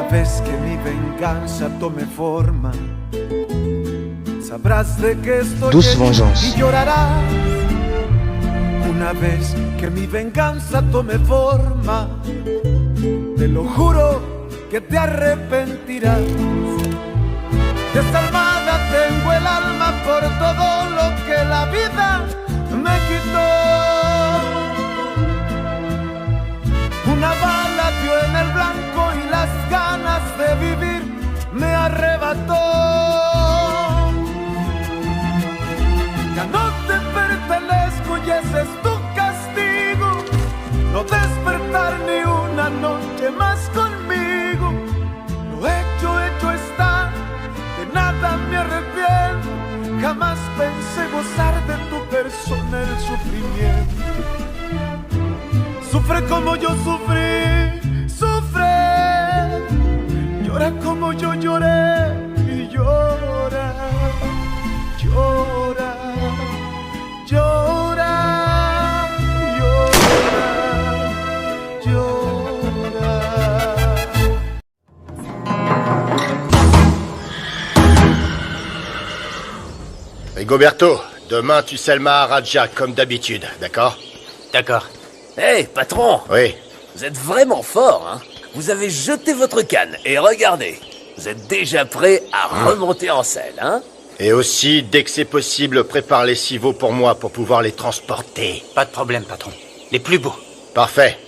Vez que mi venganza tome forma, sabrás de qué estoy herido y llorarás. Una vez que mi venganza tome forma, te lo juro que te arrepentirás. Desalmada tengo el alma por todo lo que la vida me quitó. Una bala dio en el blanco y las ganas de vivir me arrebató. Ya no te pertenezco y ese es tu castigo, no despertar ni una noche más conmigo. Lo hecho está, de nada me arrepiento. Jamás pensé gozar de tu persona el sufrimiento. Sufre como yo sufrí, sufre. Llora como yo lloré y llora, llora, llora, llora, llora. Rigoberto, demain tu selles Maharaja comme d'habitude, d'accord? D'accord. Hé, patron! Oui. Vous êtes vraiment fort, hein? Vous avez jeté votre canne, et regardez, vous êtes déjà prêt à remonter en selle, hein? Et aussi, dès que c'est possible, prépare les civeaux pour moi pour pouvoir les transporter. Pas de problème, patron. Les plus beaux. Parfait.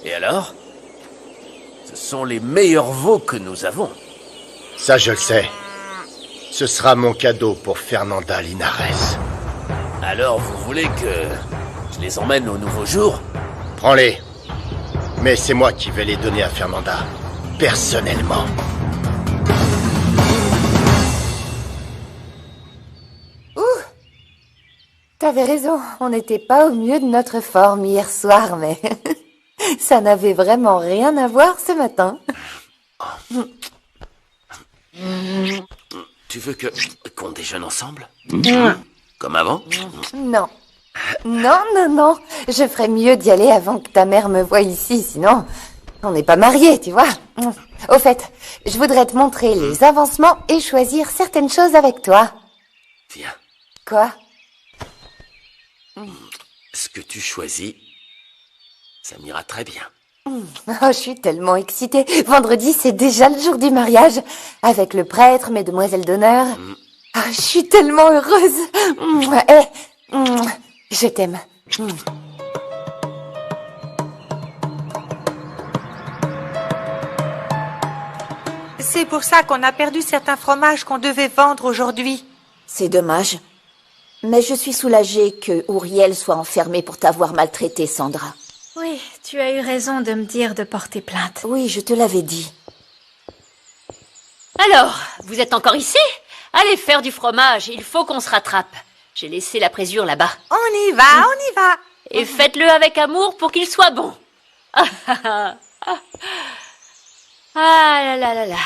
Et alors? Ce sont les meilleurs veaux que nous avons. Ça, je le sais. Ce sera mon cadeau pour Fernanda Linares. Alors, vous voulez que je les emmène au nouveau jour? Prends-les. Mais c'est moi qui vais les donner à Fernanda. Personnellement. Ouh! T'avais raison, on n'était pas au mieux de notre forme hier soir, mais ça n'avait vraiment rien à voir ce matin. Tu veux qu'on déjeune ensemble? Comme avant? Non. Non, non, non. Je ferais mieux d'y aller avant que ta mère me voie ici, sinon on n'est pas mariés, tu vois. Au fait, je voudrais te montrer les avancements et choisir certaines choses avec toi. Viens. Quoi? Ce que tu choisis, ça m'ira très bien. Oh, je suis tellement excitée. Vendredi, c'est déjà le jour du mariage, avec le prêtre, mes demoiselles d'honneur. Ah, je suis tellement heureuse. Je t'aime. C'est pour ça qu'on a perdu certains fromages qu'on devait vendre aujourd'hui. C'est dommage. Mais je suis soulagée que Ouriel soit enfermé pour t'avoir maltraité, Sandra. Oui, tu as eu raison de me dire de porter plainte. Oui, je te l'avais dit. Alors, vous êtes encore ici? Allez faire du fromage, il faut qu'on se rattrape. J'ai laissé la présure là-bas. On y va, on y va. Et faites-le avec amour pour qu'il soit bon. Ah là là là là.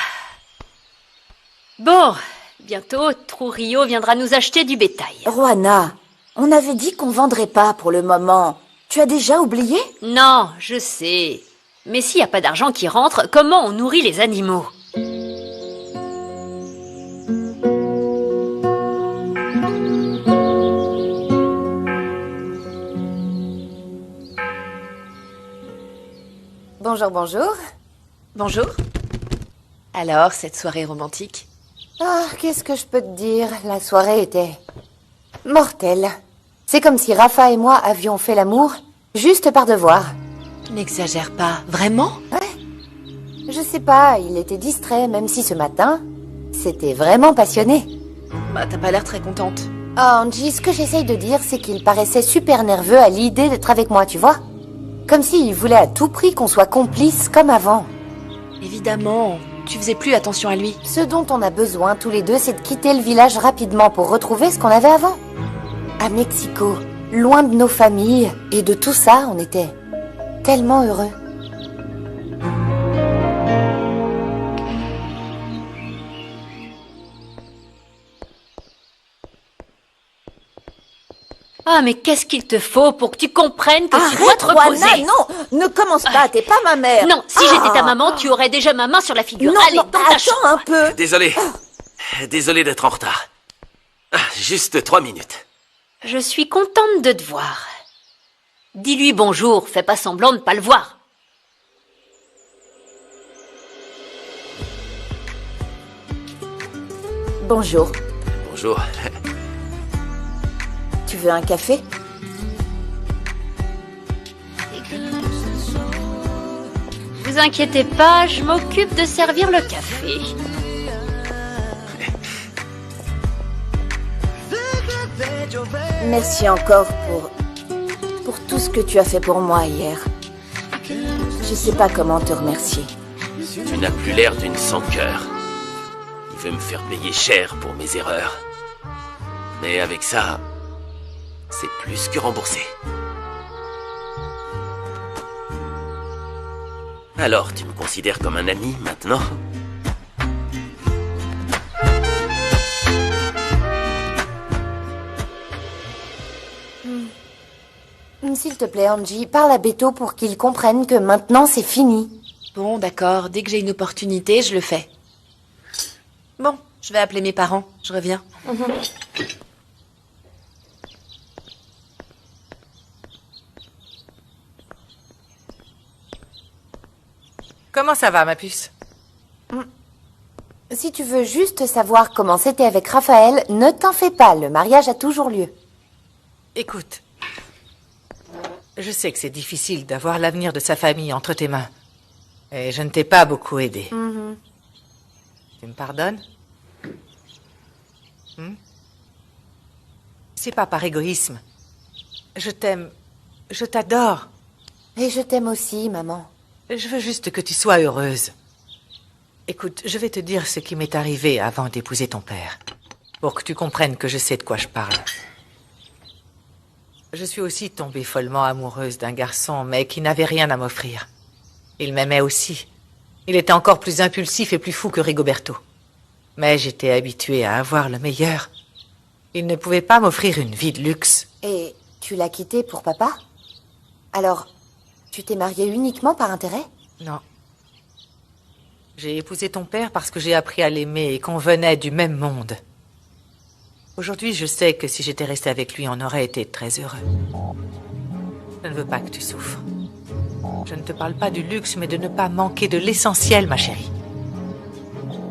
Bon, bientôt, Trujillo viendra nous acheter du bétail. Juana, on avait dit qu'on vendrait pas pour le moment. Tu as déjà oublié? Non, je sais. Mais s'il n'y a pas d'argent qui rentre, comment on nourrit les animaux? Bonjour, bonjour. Bonjour. Alors, cette soirée romantique? Ah, qu'est-ce que je peux te dire? La soirée était mortelle. C'est comme si Rafa et moi avions fait l'amour juste par devoir. N'exagère pas. Vraiment? Ouais. Je sais pas, il était distrait, même si ce matin, c'était vraiment passionné. Bah, t'as pas l'air très contente. Oh, Angie, ce que j'essaye de dire, c'est qu'il paraissait super nerveux à l'idée d'être avec moi, tu vois? Comme s'il voulait à tout prix qu'on soit complices comme avant. Évidemment, tu faisais plus attention à lui. Ce dont on a besoin tous les deux, c'est de quitter le village rapidement pour retrouver ce qu'on avait avant. À Mexico, loin de nos familles et de tout ça, on était tellement heureux. Ah, mais qu'est-ce qu'il te faut pour que tu comprennes que tu dois te reposer? Juana, non, ne commence pas, t'es pas ma mère. Non, si j'étais ta maman, tu aurais déjà ma main sur la figure. Non, Allez, non, dans ta attends chambre. un peu. Désolé. Désolé d'être en retard. Juste 3 minutes. Je suis contente de te voir. Dis-lui bonjour, fais pas semblant de pas le voir. Bonjour, Bonjour. tu veux un café? Vous inquiétez pas, je m'occupe de servir le café. Merci encore pour tout ce que tu as fait pour moi hier. Je sais pas comment te remercier. Tu n'as plus l'air d'une sans-cœur. Il veut me faire payer cher pour mes erreurs. Mais avec ça, c'est plus que remboursé. Alors, tu me considères comme un ami maintenant? S'il te plaît, Angie, parle à Beto pour qu'il comprenne que maintenant c'est fini. Bon, d'accord, dès que j'ai une opportunité, je le fais. Bon, je vais appeler mes parents, je reviens. Comment ça va, ma puce? Si tu veux juste savoir comment c'était avec Raphaël, ne t'en fais pas, le mariage a toujours lieu. Écoute, je sais que c'est difficile d'avoir l'avenir de sa famille entre tes mains. Et je ne t'ai pas beaucoup aidé. Tu me pardonnes? C'est pas par égoïsme. Je t'aime. Je t'adore. Et je t'aime aussi, maman. Je veux juste que tu sois heureuse. Écoute, je vais te dire ce qui m'est arrivé avant d'épouser ton père. Pour que tu comprennes que je sais de quoi je parle. Je suis aussi tombée follement amoureuse d'un garçon, mais qui n'avait rien à m'offrir. Il m'aimait aussi. Il était encore plus impulsif et plus fou que Rigoberto. Mais j'étais habituée à avoir le meilleur. Il ne pouvait pas m'offrir une vie de luxe. Et tu l'as quitté pour papa? Alors, tu t'es mariée uniquement par intérêt? Non. J'ai épousé ton père parce que j'ai appris à l'aimer et qu'on venait du même monde. Aujourd'hui, je sais que si j'étais restée avec lui, on aurait été très heureux. Je ne veux pas que tu souffres. Je ne te parle pas du luxe, mais de ne pas manquer de l'essentiel, ma chérie.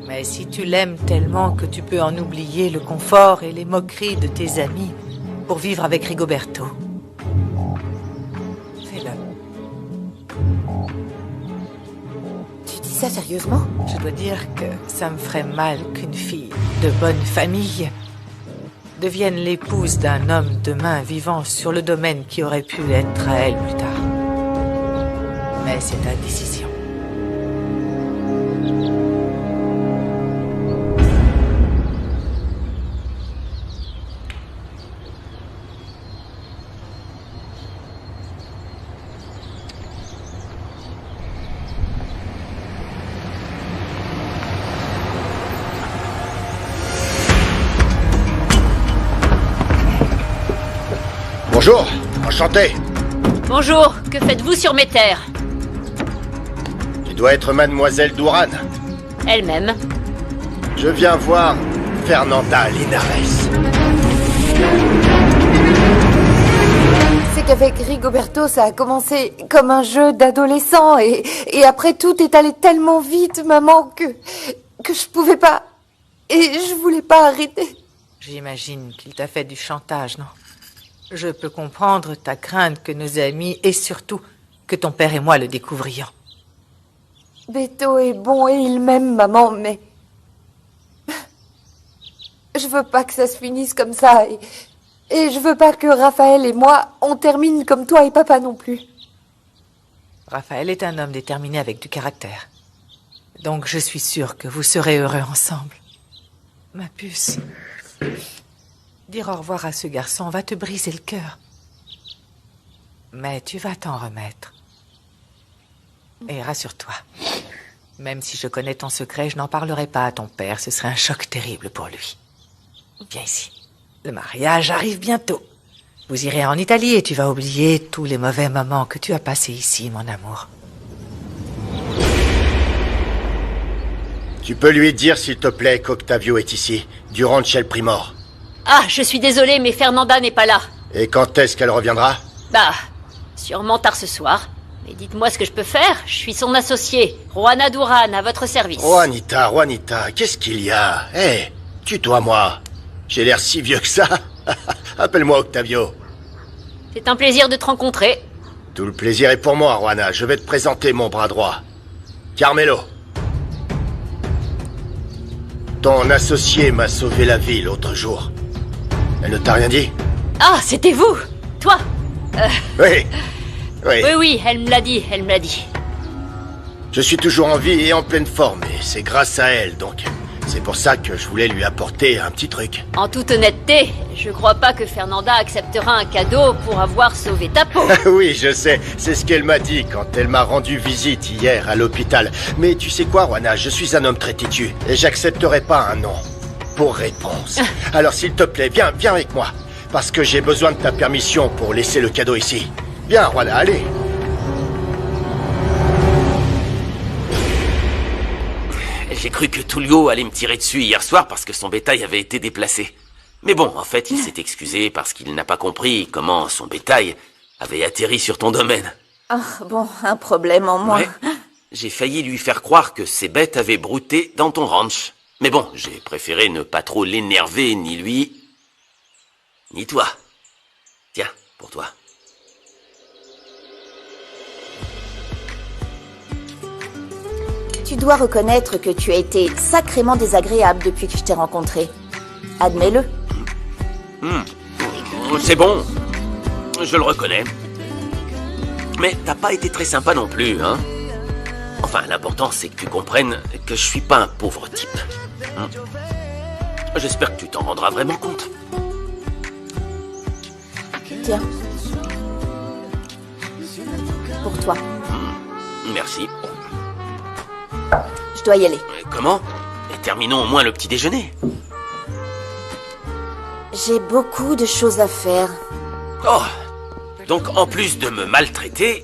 Mais si tu l'aimes tellement que tu peux en oublier le confort et les moqueries de tes amis pour vivre avec Rigoberto, fais-le. Tu dis ça sérieusement? Je dois dire que ça me ferait mal qu'une fille de bonne famille devienne l'épouse d'un homme demain vivant sur le domaine qui aurait pu être à elle plus tard. Mais c'est ta décision. Bonjour, enchanté. Bonjour, que faites-vous sur mes terres? Tu dois être mademoiselle Douran. Elle-même. Je viens voir Fernanda Linares. C'est qu'avec Rigoberto, ça a commencé comme un jeu d'adolescent et après tout est allé tellement vite, maman, que je pouvais pas... Et je voulais pas arrêter. J'imagine qu'il t'a fait du chantage, non? Je peux comprendre ta crainte que nos amis et surtout que ton père et moi le découvrions. Beto est bon et il m'aime, maman, mais... Je veux pas que ça se finisse comme ça et je veux pas que Raphaël et moi, on termine comme toi et papa non plus. Raphaël est un homme déterminé avec du caractère. Donc je suis sûre que vous serez heureux ensemble. Ma puce, dire au revoir à ce garçon va te briser le cœur. Mais tu vas t'en remettre. Et rassure-toi. Même si je connais ton secret, je n'en parlerai pas à ton père. Ce serait un choc terrible pour lui. Viens ici. Le mariage arrive bientôt. Vous irez en Italie et tu vas oublier tous les mauvais moments que tu as passés ici, mon amour. Tu peux lui dire, s'il te plaît, qu'Octavio est ici, du ranch El Primor. Ah, je suis désolée, mais Fernanda n'est pas là. Et quand est-ce qu'elle reviendra? Bah, sûrement tard ce soir. Mais dites-moi ce que je peux faire. Je suis son associé, Juana Duran, à votre service. Juanita, qu'est-ce qu'il y a? Hé, tutoie-moi. J'ai l'air si vieux que ça. Appelle-moi Octavio. C'est un plaisir de te rencontrer. Tout le plaisir est pour moi, Juana. Je vais te présenter mon bras droit. Carmelo. Ton associé m'a sauvé la vie l'autre jour. Elle ne t'a rien dit? Ah, c'était vous! Toi! Oui. Oui, elle me l'a dit, Je suis toujours en vie et en pleine forme, et c'est grâce à elle, donc c'est pour ça que je voulais lui apporter un petit truc. En toute honnêteté, je crois pas que Fernanda acceptera un cadeau pour avoir sauvé ta peau. Oui, je sais, c'est ce qu'elle m'a dit quand elle m'a rendu visite hier à l'hôpital. Mais tu sais quoi, Juana, je suis un homme très têtu, et j'accepterai pas un non pour réponse. Alors s'il te plaît, viens avec moi, parce que j'ai besoin de ta permission pour laisser le cadeau ici. Viens, Juana, allez. J'ai cru que Tullio allait me tirer dessus hier soir parce que son bétail avait été déplacé. Mais bon, en fait, il s'est excusé parce qu'il n'a pas compris comment son bétail avait atterri sur ton domaine. Ah, bon, un problème en moins. Ouais. J'ai failli lui faire croire que ces bêtes avaient brouté dans ton ranch. Mais bon, j'ai préféré ne pas trop l'énerver, ni lui, ni toi. Tiens, pour toi. Tu dois reconnaître que tu as été sacrément désagréable depuis que je t'ai rencontré. Admets-le. C'est bon. Je le reconnais. Mais t'as pas été très sympa non plus, hein? Enfin, l'important, c'est que tu comprennes que je suis pas un pauvre type. J'espère que tu t'en rendras vraiment compte. Tiens. Pour toi. Merci. Je dois y aller. Comment? Et terminons au moins le petit déjeuner. J'ai beaucoup de choses à faire. Oh! Donc, en plus de me maltraiter,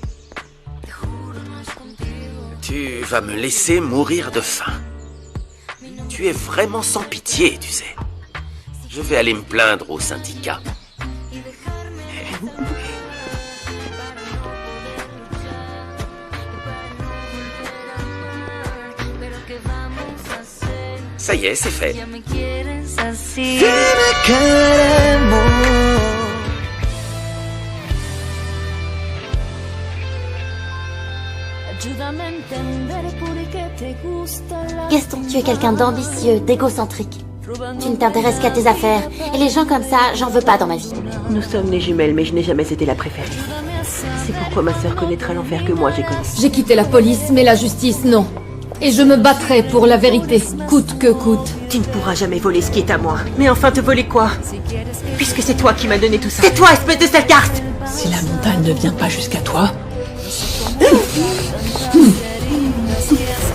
tu vas me laisser mourir de faim. Tu es vraiment sans pitié, tu sais. Je vais aller me plaindre au syndicat. Ça y est, c'est fait. Gaston, tu es quelqu'un d'ambitieux, d'égocentrique. Tu ne t'intéresses qu'à tes affaires. Et les gens comme ça, j'en veux pas dans ma vie. Nous sommes les jumelles, mais je n'ai jamais été la préférée. C'est pourquoi ma sœur connaîtra l'enfer que moi j'ai connu. J'ai quitté la police, mais la justice, non. Et je me battrai pour la vérité, coûte que coûte. Tu ne pourras jamais voler ce qui est à moi. Mais enfin, te voler quoi? Puisque c'est toi qui m'as donné tout ça. C'est toi, espèce de sale carte! Si la montagne ne vient pas jusqu'à toi...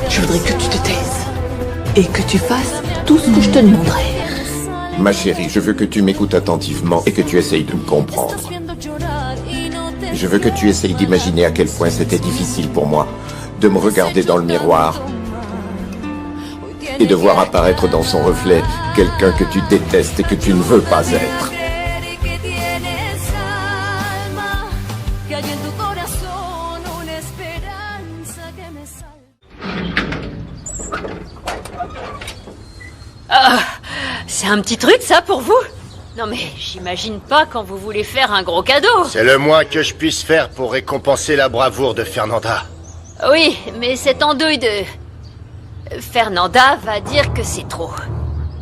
Je voudrais que tu te taises. Et que tu fasses tout ce que je te demanderai. Ma chérie, je veux que tu m'écoutes attentivement et que tu essayes de me comprendre. Je veux que tu essayes d'imaginer à quel point c'était difficile pour moi de me regarder dans le miroir et de voir apparaître dans son reflet quelqu'un que tu détestes et que tu ne veux pas être. Ah, c'est un petit truc ça pour vous? Non mais j'imagine pas quand vous voulez faire un gros cadeau. C'est le moins que je puisse faire pour récompenser la bravoure de Fernanda. Oui, mais cette andouille de... Fernanda va dire que c'est trop.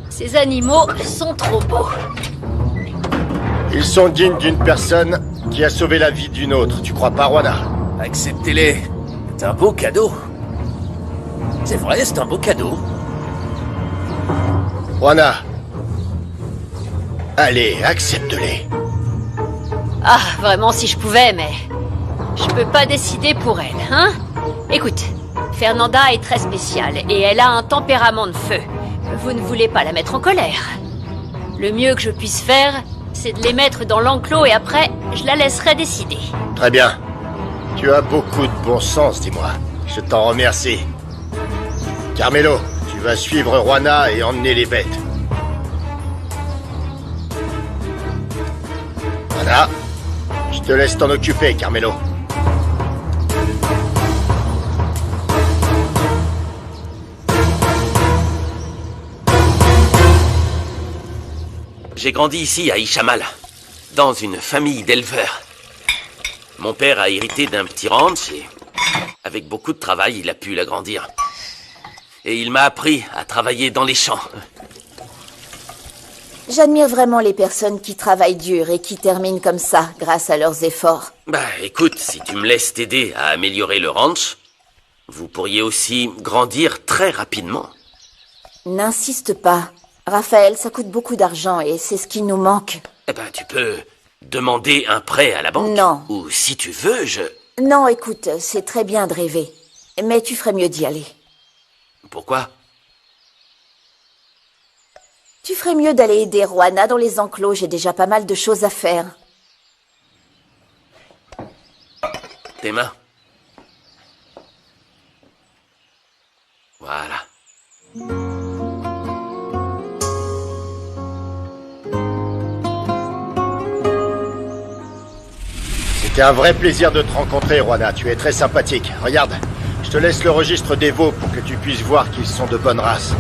Ces animaux sont trop beaux. Ils sont dignes d'une personne qui a sauvé la vie d'une autre, tu crois pas, Juana? Acceptez-les. C'est un beau cadeau. C'est vrai, c'est un beau cadeau. Juana. Allez, accepte-les. Ah, vraiment si je pouvais, mais... Je peux pas décider pour elle, hein? Écoute, Fernanda est très spéciale et elle a un tempérament de feu. Vous ne voulez pas la mettre en colère. Le mieux que je puisse faire, c'est de les mettre dans l'enclos et après, je la laisserai décider. Très bien. Tu as beaucoup de bon sens, dis-moi. Je t'en remercie. Carmelo, tu vas suivre Juana et emmener les bêtes. Voilà. Je te laisse t'en occuper, Carmelo. J'ai grandi ici, à Ishamal, dans une famille d'éleveurs. Mon père a hérité d'un petit ranch et, avec beaucoup de travail, il a pu l'agrandir. Et il m'a appris à travailler dans les champs. J'admire vraiment les personnes qui travaillent dur et qui terminent comme ça, grâce à leurs efforts. Bah, écoute, si tu me laisses t'aider à améliorer le ranch, vous pourriez aussi grandir très rapidement. N'insiste pas. Raphaël, ça coûte beaucoup d'argent et c'est ce qui nous manque. Eh ben, tu peux demander un prêt à la banque. Non. Ou si tu veux, Non, écoute, c'est très bien de rêver. Mais tu ferais mieux d'y aller. Pourquoi? Tu ferais mieux d'aller aider Juana dans les enclos, j'ai déjà pas mal de choses à faire. Tes mains. Voilà. C'était un vrai plaisir de te rencontrer, Juana. Tu es très sympathique. Regarde, je te laisse le registre des veaux pour que tu puisses voir qu'ils sont de bonne race.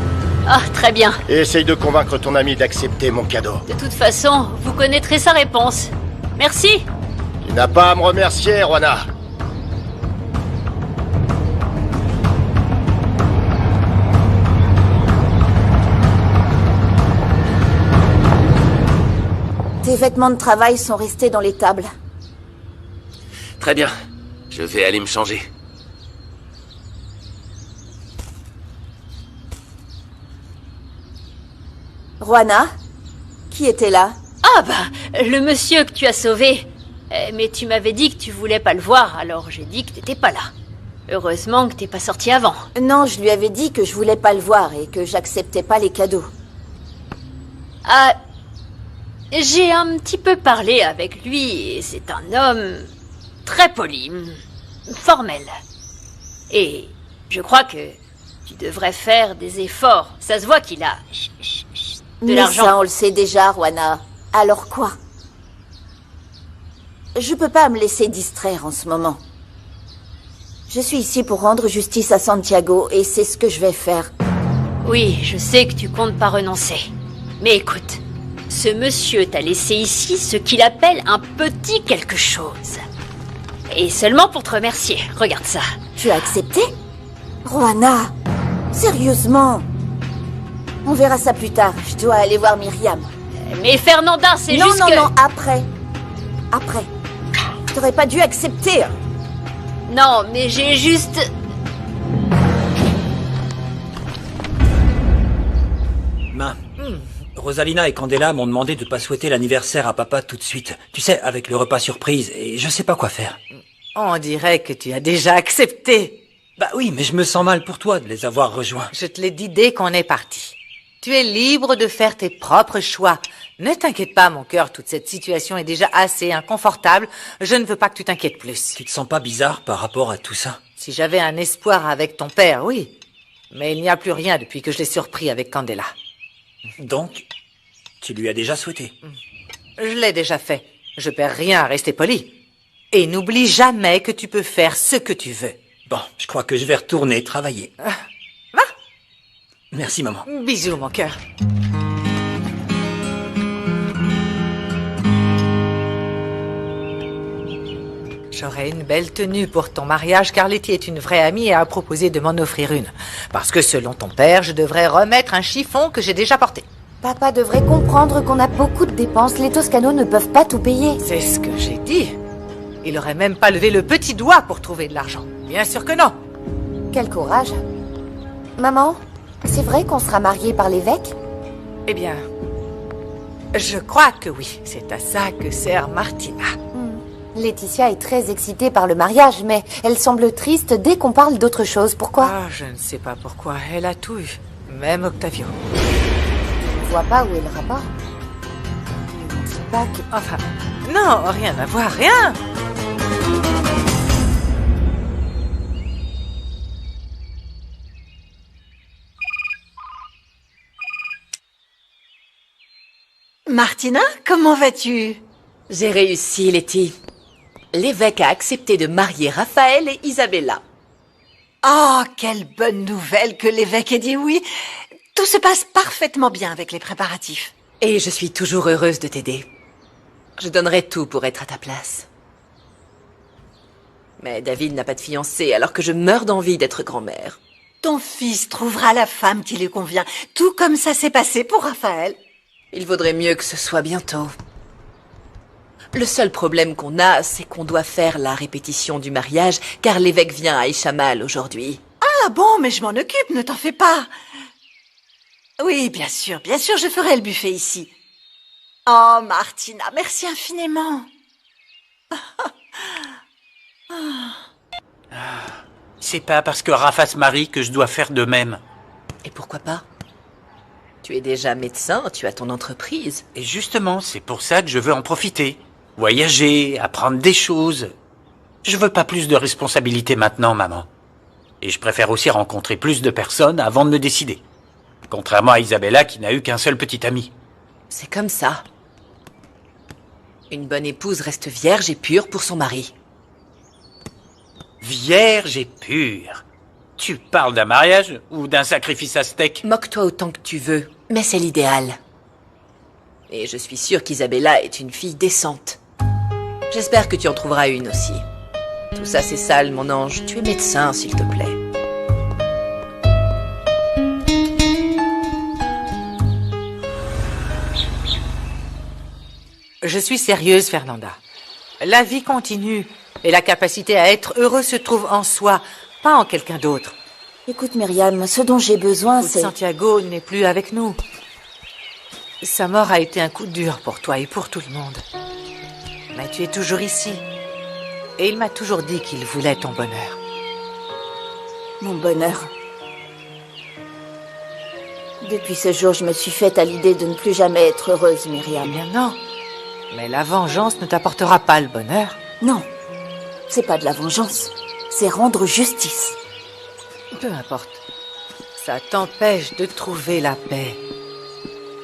Ah, très bien. Et essaye de convaincre ton ami d'accepter mon cadeau. De toute façon, vous connaîtrez sa réponse. Merci. Tu n'as pas à me remercier, Juana. Tes vêtements de travail sont restés dans les tables. Très bien. Je vais aller me changer. Juana, qui était là? Ah bah, le monsieur que tu as sauvé. Mais tu m'avais dit que tu voulais pas le voir, alors j'ai dit que t'étais pas là. Heureusement que t'es pas sorti avant. Non, je lui avais dit que je voulais pas le voir et que j'acceptais pas les cadeaux. Ah, j'ai un petit peu parlé avec lui et c'est un homme très poli, formel. Et je crois que tu devrais faire des efforts. Ça se voit qu'il a de l'argent. Mais ça, on le sait déjà, Juana. Alors quoi? Je peux pas me laisser distraire en ce moment. Je suis ici pour rendre justice à Santiago et c'est ce que je vais faire. Oui, je sais que tu comptes pas renoncer. Mais écoute, ce monsieur t'a laissé ici ce qu'il appelle un petit quelque chose. Et seulement pour te remercier. Regarde ça. Tu as accepté? Juana, sérieusement? On verra ça plus tard. Je dois aller voir Myriam. Mais Fernanda, c'est juste que... Non, non, après. Après. T'aurais pas dû accepter. Non, mais j'ai juste... Rosalina et Candela m'ont demandé de pas souhaiter l'anniversaire à papa tout de suite. Tu sais, avec le repas surprise, et je sais pas quoi faire. On dirait que tu as déjà accepté. Bah oui, mais je me sens mal pour toi de les avoir rejoints. Je te l'ai dit dès qu'on est parti. Tu es libre de faire tes propres choix. Ne t'inquiète pas, mon cœur, toute cette situation est déjà assez inconfortable. Je ne veux pas que tu t'inquiètes plus. Tu te sens pas bizarre par rapport à tout ça? Si j'avais un espoir avec ton père, oui. Mais il n'y a plus rien depuis que je l'ai surpris avec Candela. Donc, tu lui as déjà souhaité? Je l'ai déjà fait. Je perds rien à rester poli. Et n'oublie jamais que tu peux faire ce que tu veux. Bon, je crois que je vais retourner travailler. Va. Merci, maman. Bisous, mon cœur. J'aurai une belle tenue pour ton mariage car Letty est une vraie amie et a proposé de m'en offrir une. Parce que selon ton père, je devrais remettre un chiffon que j'ai déjà porté. Papa devrait comprendre qu'on a beaucoup de dépenses. Les Toscanos ne peuvent pas tout payer. C'est ce que j'ai dit. Il aurait même pas levé le petit doigt pour trouver de l'argent. Bien sûr que non. Quel courage. Maman, c'est vrai qu'on sera mariés par l'évêque? Eh bien, je crois que oui. C'est à ça que sert Martina. Laetitia est très excitée par le mariage, mais elle semble triste dès qu'on parle d'autre chose. Pourquoi? Ah, je ne sais pas pourquoi. Elle a tout eu. Même Octavio. Je vois pas où est le rapport. Ne dis pas que... Enfin, non, rien à voir, rien. Martina, comment vas-tu? J'ai réussi, Letty. L'évêque a accepté de marier Raphaël et Isabella. Oh, quelle bonne nouvelle que l'évêque ait dit oui. Tout se passe parfaitement bien avec les préparatifs. Et je suis toujours heureuse de t'aider. Je donnerais tout pour être à ta place. Mais David n'a pas de fiancée alors que je meurs d'envie d'être grand-mère. Ton fils trouvera la femme qui lui convient, tout comme ça s'est passé pour Raphaël. Il vaudrait mieux que ce soit bientôt. Le seul problème qu'on a, c'est qu'on doit faire la répétition du mariage, car l'évêque vient à Ishamal aujourd'hui. Ah bon, mais je m'en occupe, ne t'en fais pas. Oui, bien sûr, je ferai le buffet ici. Oh, Martina, merci infiniment. C'est pas parce que Rafa se marie que je dois faire de même. Et pourquoi pas? Tu es déjà médecin, tu as ton entreprise. Et justement, c'est pour ça que je veux en profiter. Voyager, apprendre des choses. Je veux pas plus de responsabilités maintenant, maman. Et je préfère aussi rencontrer plus de personnes avant de me décider. Contrairement à Isabella qui n'a eu qu'un seul petit ami. C'est comme ça. Une bonne épouse reste vierge et pure pour son mari. Vierge et pure. Tu parles d'un mariage ou d'un sacrifice aztèque? Moque-toi autant que tu veux, mais c'est l'idéal. Et je suis sûre qu'Isabella est une fille décente. J'espère que tu en trouveras une aussi. Tout ça c'est sale, mon ange. Tu es médecin, s'il te plaît. Je suis sérieuse, Fernanda. La vie continue et la capacité à être heureux se trouve en soi, pas en quelqu'un d'autre. Écoute, Myriam, ce dont j'ai besoin, c'est... Santiago n'est plus avec nous. Sa mort a été un coup dur pour toi et pour tout le monde. Mais tu es toujours ici. Et il m'a toujours dit qu'il voulait ton bonheur. Mon bonheur. Depuis ce jour, je me suis faite à l'idée de ne plus jamais être heureuse, Myriam. Eh bien non. Mais la vengeance ne t'apportera pas le bonheur. Non, c'est pas de la vengeance. C'est rendre justice. Peu importe. Ça t'empêche de trouver la paix.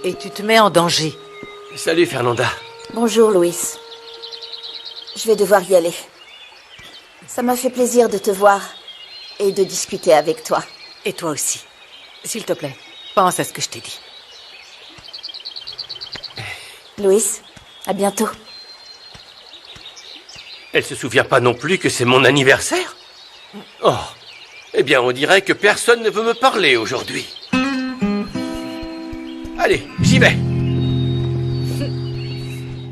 Et tu te mets en danger. Salut, Fernanda. Bonjour, Louis. Je vais devoir y aller. Ça m'a fait plaisir de te voir et de discuter avec toi. Et toi aussi. S'il te plaît, pense à ce que je t'ai dit. Louis, à bientôt. Elle se souvient pas non plus que c'est mon anniversaire? Oh, eh bien on dirait que personne ne veut me parler aujourd'hui. Allez, j'y vais.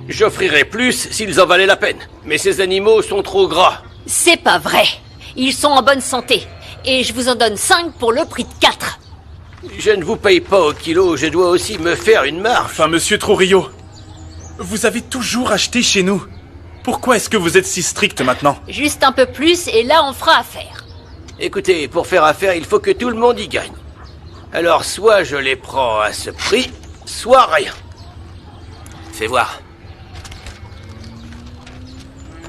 J'offrirai plus s'ils en valaient la peine, mais ces animaux sont trop gras. C'est pas vrai. Ils sont en bonne santé. Et je vous en donne 5 pour le prix de 4. Je ne vous paye pas au kilo, je dois aussi me faire une marge. Enfin, monsieur Trujillo, vous avez toujours acheté chez nous. Pourquoi est-ce que vous êtes si strict maintenant? Juste un peu plus et là on fera affaire. Écoutez, pour faire affaire, il faut que tout le monde y gagne. Alors soit je les prends à ce prix, soit rien. Fais voir.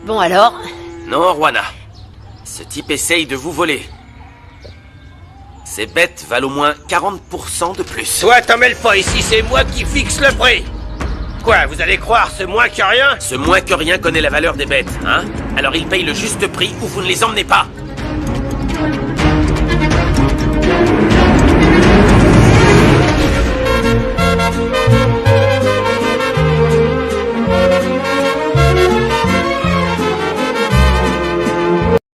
Bon alors? Non, Juana. Ce type essaye de vous voler. Ces bêtes valent au moins 40% de plus. Toi, t'en mêles pas ici, c'est moi qui fixe le prix. Quoi, vous allez croire ce moins que rien? Ce moins que rien connaît la valeur des bêtes, hein? Alors il paye le juste prix ou vous ne les emmenez pas.